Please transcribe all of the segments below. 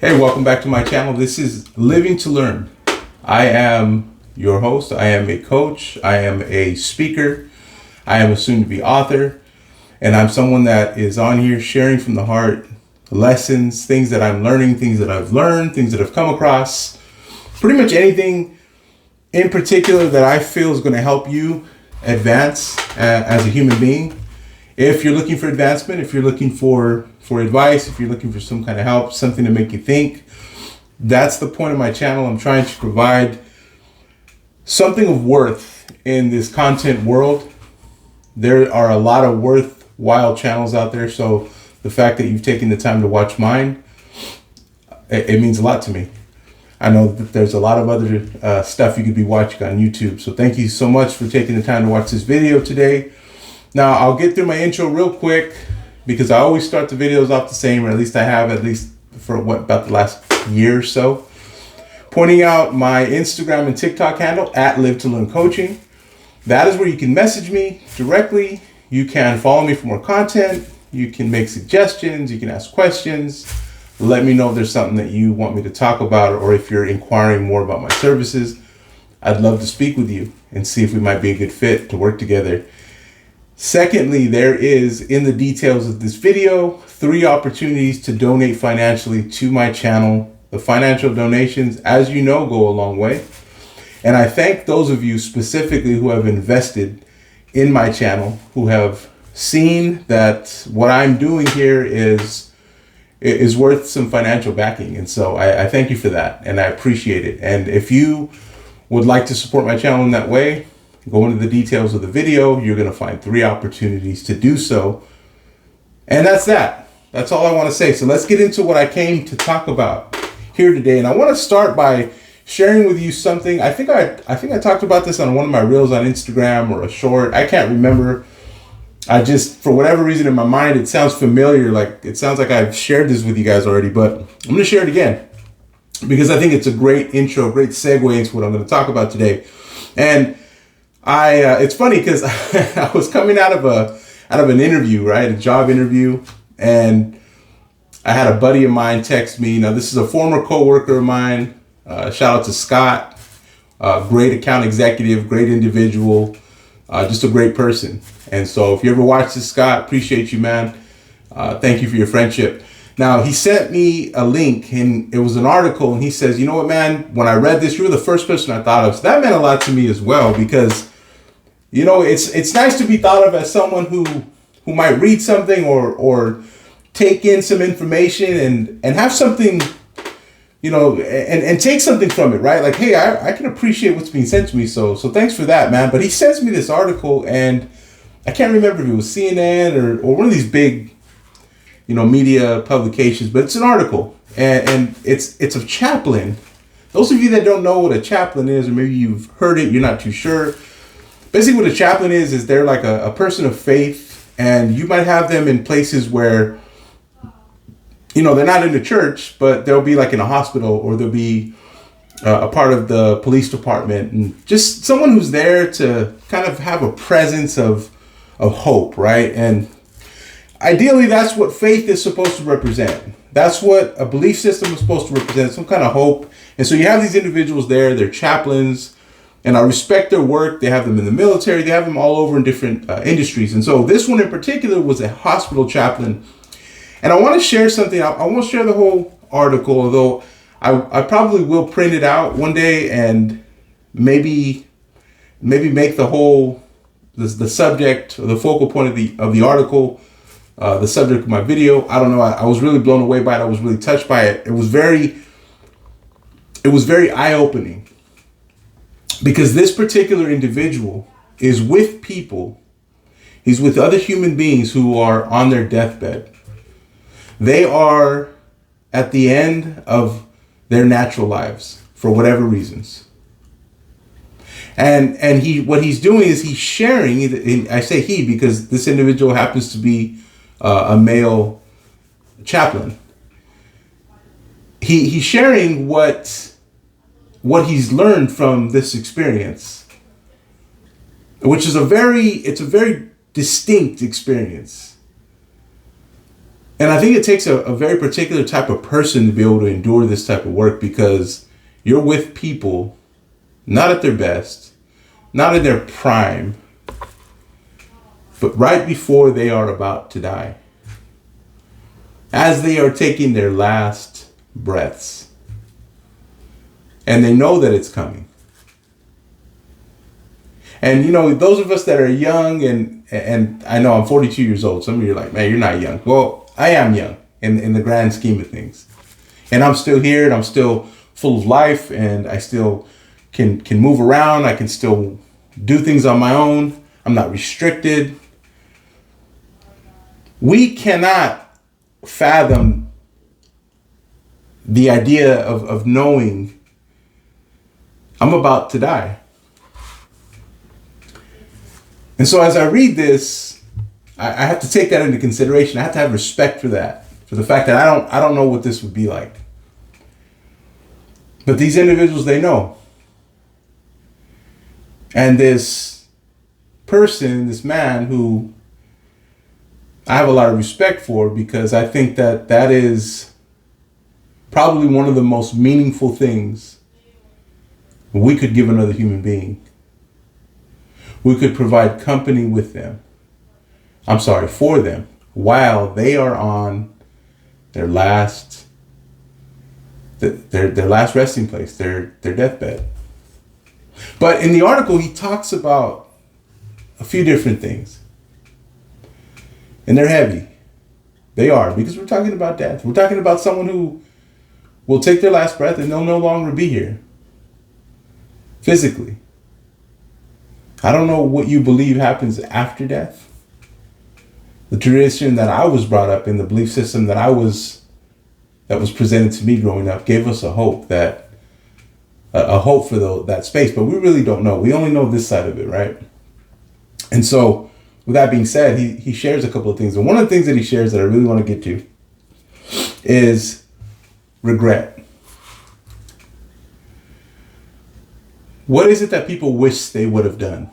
Hey, welcome back to my channel. This is Living to Learn. I am your host. I am a coach. I am a speaker. I am a soon-to-be author. And I'm someone that is on here sharing from the heart lessons, things that I'm learning, things that I've learned, things that I've come across. Pretty much anything in particular that I feel is going to help you advance as a human being. If you're looking for advancement, if you're looking for advice, if you're looking for some kind of help, something to make you think, that's the point of my channel. I'm trying to provide something of worth in this content world. There are a lot of worthwhile channels out there, so the fact that you've taken the time to watch mine, it means a lot to me. I know that there's a lot of other stuff you could be watching on YouTube, so thank you so much for taking the time to watch this video today. Now, I'll get through my intro real quick because I always start the videos off the same, or at least I have, at least for about the last year or so. Pointing out my Instagram and TikTok handle at Live to Learn Coaching. That is where you can message me directly. You can follow me for more content. You can make suggestions. You can ask questions. Let me know if there's something that you want me to talk about, or if you're inquiring more about my services. I'd love to speak with you and see if we might be a good fit to work together. Secondly, there is, in the details of this video, 3 opportunities to donate financially to my channel. The financial donations, as you know, go a long way. And I thank those of you specifically who have invested in my channel, who have seen that what I'm doing here is worth some financial backing. And so I thank you for that, and I appreciate it. And if you would like to support my channel in that way, go into the details of the video. You're going to find 3 opportunities to do so. And that's that. That's all I want to say. So let's get into what I came to talk about here today. And I want to start by sharing with you something. I think I talked about this on one of my reels on Instagram, or a short. I can't remember. I just, for whatever reason in my mind, it sounds familiar. Like, it sounds like I've shared this with you guys already, but I'm going to share it again because I think it's a great intro, a great segue into what I'm going to talk about today. And it's funny because I was coming out of an interview, right? A job interview. And I had a buddy of mine text me. Now, this is a former coworker of mine. Shout out to Scott, great account executive, great individual, just a great person. And so if you ever watch this, Scott, appreciate you, man. Thank you for your friendship. Now, he sent me a link, and it was an article, and he says, you know what, man, when I read this, you were the first person I thought of. So that meant a lot to me as well, because, you know, it's nice to be thought of as someone who might read something or take in some information and have something, you know, and take something from it, right? Like, hey, I can appreciate what's being sent to me. So thanks for that, man. But he sends me this article, and I can't remember if it was CNN or one of these big, you know, media publications, but it's an article, and it's a chaplain. Those of you that don't know what a chaplain is, or maybe you've heard it, you're not too sure. Basically, what a chaplain is they're like a person of faith, and you might have them in places where, you know, they're not in the church, but they'll be like in a hospital, or they'll be a part of the police department, and just someone who's there to kind of have a presence of hope, right? And ideally, that's what faith is supposed to represent. That's what a belief system is supposed to represent, some kind of hope. And so you have these individuals there, they're chaplains, and I respect their work. They have them in the military, they have them all over in different industries. And so this one in particular was a hospital chaplain. And I want to share something. I won't share the whole article, although I probably will print it out one day and maybe make the whole, the subject, or the focal point of the article, the subject of my video. I don't know. I was really blown away by it. I was really touched by it. It was very eye-opening, because this particular individual is with people. He's with other human beings who are on their deathbed. They are at the end of their natural lives for whatever reasons. And what he's doing is he's sharing, and I say he because this individual happens to be a male chaplain. He's sharing what he's learned from this experience, which is a very distinct experience. And I think it takes a very particular type of person to be able to endure this type of work, because you're with people not at their best, not in their prime, but right before they are about to die, as they are taking their last breaths. And they know that it's coming. And those of us that are young, and I know I'm 42 years old. Some of you are like, man, you're not young. Well, I am young in the grand scheme of things. And I'm still here, and I'm still full of life, and I still can move around. I can still do things on my own. I'm not restricted. We cannot fathom the idea of knowing I'm about to die. And so as I read this, I have to take that into consideration. I have to have respect for that, for the fact that I don't know what this would be like. But these individuals, they know. And this person, this man who I have a lot of respect for, because I think that is probably one of the most meaningful things we could give another human being. We could provide company with them. For them, while they are on their last resting place, their deathbed. But in the article, he talks about a few different things. And they're heavy. They are, because we're talking about death. We're talking about someone who will take their last breath and they'll no longer be here physically. I don't know what you believe happens after death. The tradition that I was brought up in, the belief system that was presented to me growing up, gave us a hope for that space, but we really don't know. We only know this side of it, right? And so, with that being said, he shares a couple of things, and one of the things that he shares that I really want to get to is regret. What is it that people wish they would have done?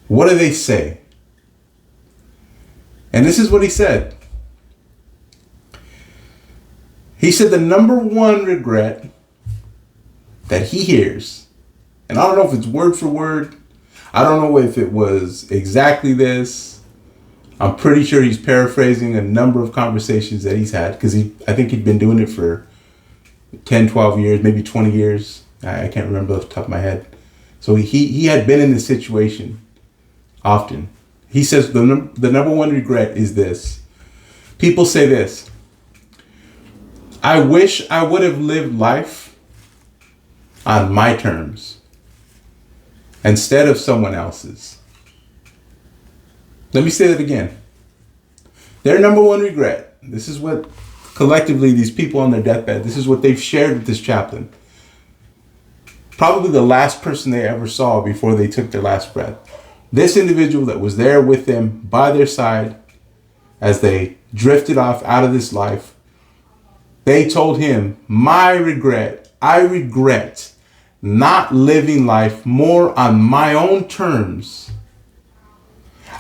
What do they say? And this is what he said. He said the number one regret that he hears, and I don't know if it's word for word, I don't know if it was exactly this. I'm pretty sure he's paraphrasing a number of conversations that he's had, because I think he'd been doing it for 10, 12 years, maybe 20 years. I can't remember off the top of my head. So he had been in this situation often. He says the number one regret is this. People say this: I wish I would have lived life on my terms instead of someone else's. Let me say that again. Their number one regret, this is what collectively these people on their deathbed, this is what they've shared with this chaplain. Probably the last person they ever saw before they took their last breath. This individual that was there with them by their side as they drifted off out of this life, they told him, I regret not living life more on my own terms.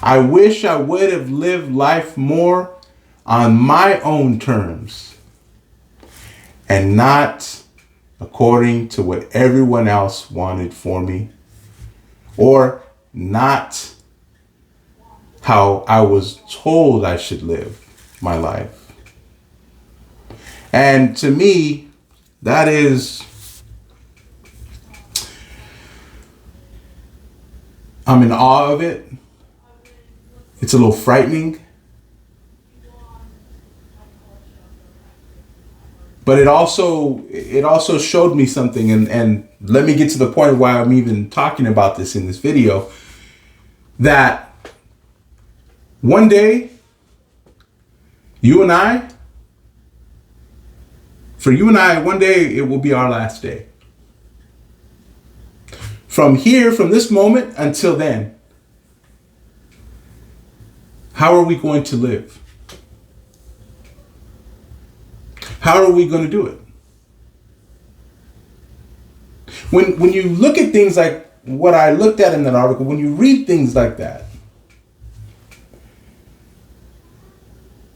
I wish I would have lived life more on my own terms and not according to what everyone else wanted for me, or not how I was told I should live my life. And to me, that is, I'm in awe of it. It's a little frightening. But it also showed me something, and let me get to the point why I'm even talking about this in this video, that one day, for you and I, one day it will be our last day. From this moment until then, how are we going to live? How are we going to do it? When you look at things like what I looked at in that article, when you read things like that,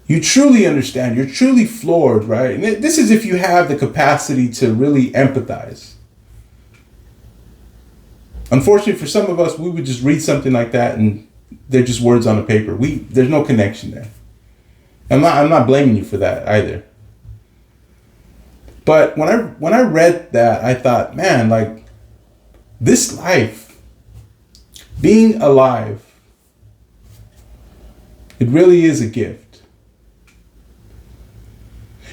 you truly understand, you're truly floored, right? And this is if you have the capacity to really empathize. Unfortunately, for some of us, we would just read something like that and they're just words on a paper. There's no connection there. I'm not blaming you for that either. But when I read that, I thought, man, like, this life, being alive, it really is a gift.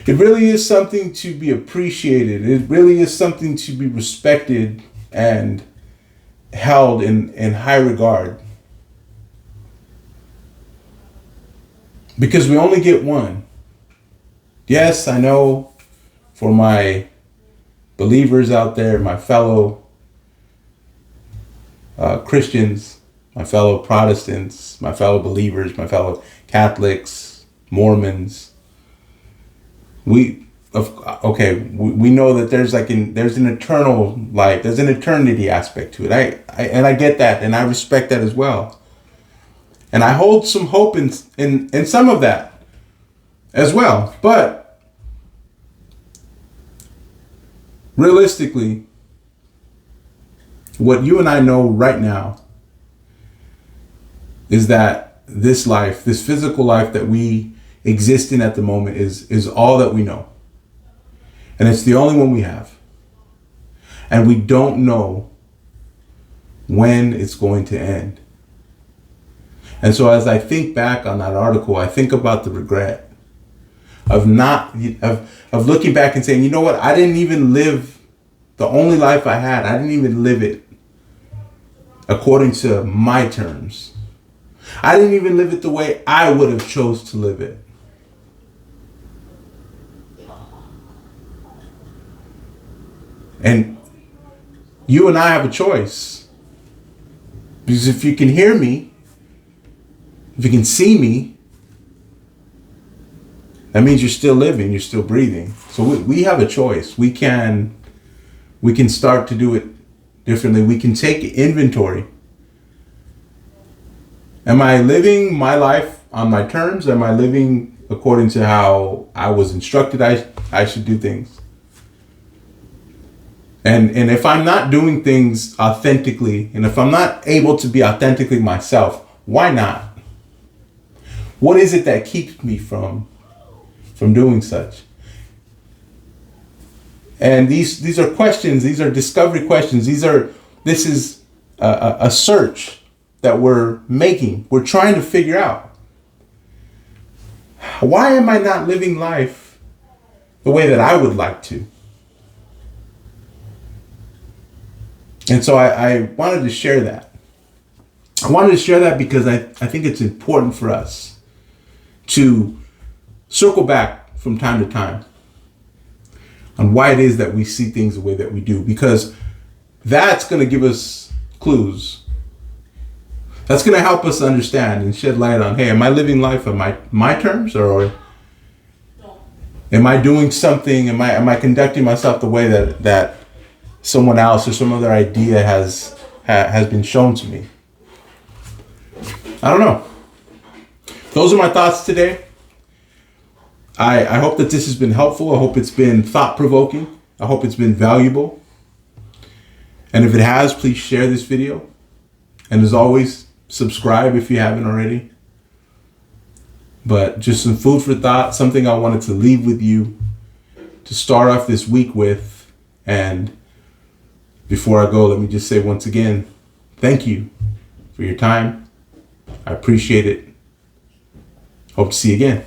It really is something to be appreciated. It really is something to be respected and held in high regard. Because we only get one. Yes, I know, for my believers out there, my fellow Christians, my fellow Protestants, my fellow believers, my fellow Catholics, Mormons, we know that there's an eternal life, there's an eternity aspect to it. I get that, and I respect that as well. And I hold some hope in some of that as well. But realistically, what you and I know right now is that this life, this physical life that we exist in at the moment is all that we know. And it's the only one we have. And we don't know when it's going to end. And so as I think back on that article, I think about the regret of looking back and saying, you know what, I didn't even live the only life I had. I didn't even live it according to my terms. I didn't even live it the way I would have chose to live it. And you and I have a choice. Because if you can hear me, if you can see me, that means you're still living, you're still breathing. So we have a choice. We can start to do it differently. We can take inventory. Am I living my life on my terms? Am I living according to how I was instructed I should do things? And if I'm not doing things authentically, and if I'm not able to be authentically myself, why not? What is it that keeps me from doing such? And these are questions. These are discovery questions. This is a search that we're making. We're trying to figure out. Why am I not living life the way that I would like to? And so I wanted to share that. I wanted to share that because I think it's important for us to circle back from time to time on why it is that we see things the way that we do, because that's going to give us clues. That's going to help us understand and shed light on, hey, am I living life on my terms, or am I doing something, am I conducting myself the way that someone else or some other idea has been shown to me? I don't know. Those are my thoughts today. I hope that this has been helpful. I hope it's been thought-provoking. I hope it's been valuable. And if it has, please share this video. And as always, subscribe if you haven't already. But just some food for thought, something I wanted to leave with you to start off this week with. And before I go, let me just say once again, thank you for your time. I appreciate it. Hope to see you again.